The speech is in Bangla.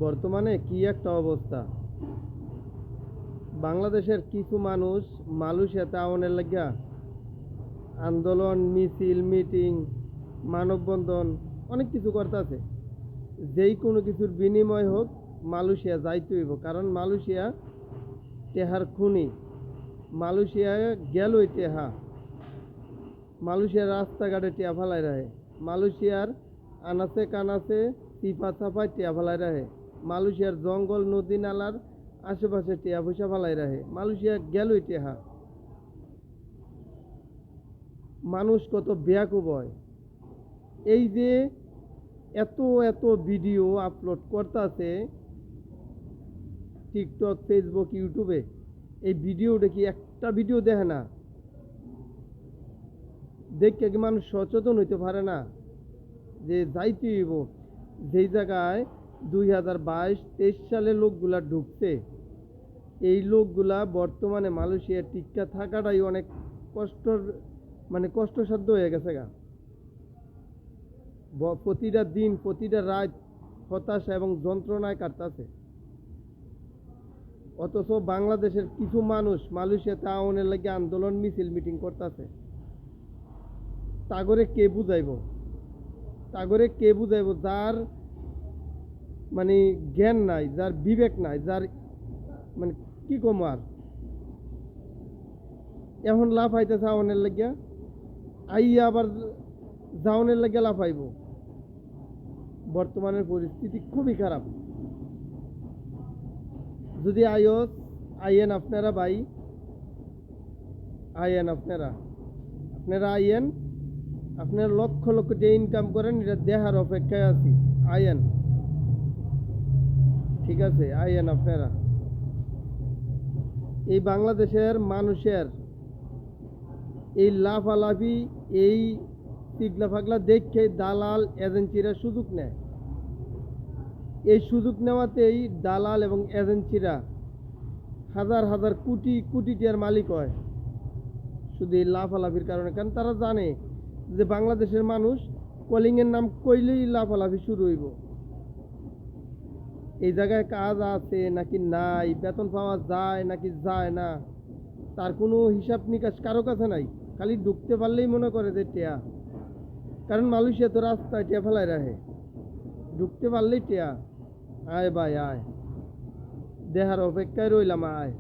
বর্তমানে কি একটা অবস্থা। বাংলাদেশের কিছু মানুষ মালয়েশিয়াতে আওয়ানের লাগিয়া আন্দোলন, মিছিল, মিটিং, মানববন্ধন অনেক কিছু করতেছে। যেই কোনো কিছুর বিনিময় হোক, মালয়েশিয়া যাইতে হইব। কারণ মালয়েশিয়া টেহার খুনি। মালয়েশিয়া গেলই টেহা। মালয়েশিয়ার রাস্তাঘাটে টিয়া ফেলাই রাখে। মালয়েশিয়ার আনাচে কানাচে চিপা চাপায় টিয়া ফেলাই রাখে। মালয়েশিয়ার জঙ্গল নদী নালার আশেপাশে টিয়া পয়সা ফেলাই রাখে। মালয়েশিয়া গেলই টেহা। মানুষ কত বেয়াকুব হয়। এই যে এত এত ভিডিও আপলোড করতেছে টিকটক, ফেসবুক, ইউটিউবে, এই ভিডিওটা কি একটা ভিডিও দেখে না? দেখে কি মানুষ সচেতন হইতে পারে না যে যাইতে হইব? যেই জায়গায় 2022-23 সালে লোকগুলা ঢুকছে, এই লোকগুলা বর্তমানে মালয়েশিয়ার টিক্কা থাকাটাই অনেক কষ্টর, কষ্টসাধ্য হয়ে গেছে গা। প্রতিটা দিন, প্রতিটা রাত হতাশা এবং যন্ত্রণায় কাটতেছে। অথচ বাংলাদেশের কিছু মানুষ মালয়েশিয়াতে আওয়ানের লাগে আন্দোলন, মিছিল, মিটিং করতেছে। তাগরে কে বুঝাইব? যার জ্ঞান নাই, যার বিবেক নাই, যার কি কম আর এখন লাভ আইতেছে আওয়ানের লাগিয়া, আইয়া আবার জাওনের লাগিয়া লাভ আইব। বর্তমানের পরিস্থিতি খুবই খারাপ। যদি আইয়েন আপনারা ভাই, আইয়েন আপনারা আইয়েন। আপনারা লক্ষ লক্ষ যে ইনকাম করেন, এটা দেখার অপেক্ষায় আছি। আইয়েন, ঠিক আছে? আইয়েন আপনারা। এই বাংলাদেশের মানুষের এই লাফালাফি, এই পিগলা ফাগলা দেখে দালাল এজেন্সিরা সুযোগ নেয়। এই সুযোগ নেওয়াতেই দালাল এবং এজেন্সিরা হাজার হাজার কোটি কোটি টাকার মালিক হয়, শুধু এই লাফালাফির কারণে। কারণ তারা জানে যে বাংলাদেশের মানুষ কলিংয়ের নাম কইলেই লাফালাফি শুরু হইব। এই জায়গায় কাজ আছে নাকি নাই, বেতন পাওয়া যায় নাকি যায় না, তার কোনো হিসাব নিকাশ কারো কাছে নাই। খালি ঢুকতে পারলেই মনে করে যে টিয়া। কারণ মালয়েশিয়া তো রাস্তায় টিয়া ফেলাই রাখে, ঢুকতে পারলেই টিয়া। আয় ভাই আয়, দেহার অপেক্ষায় রইলাম। আয়।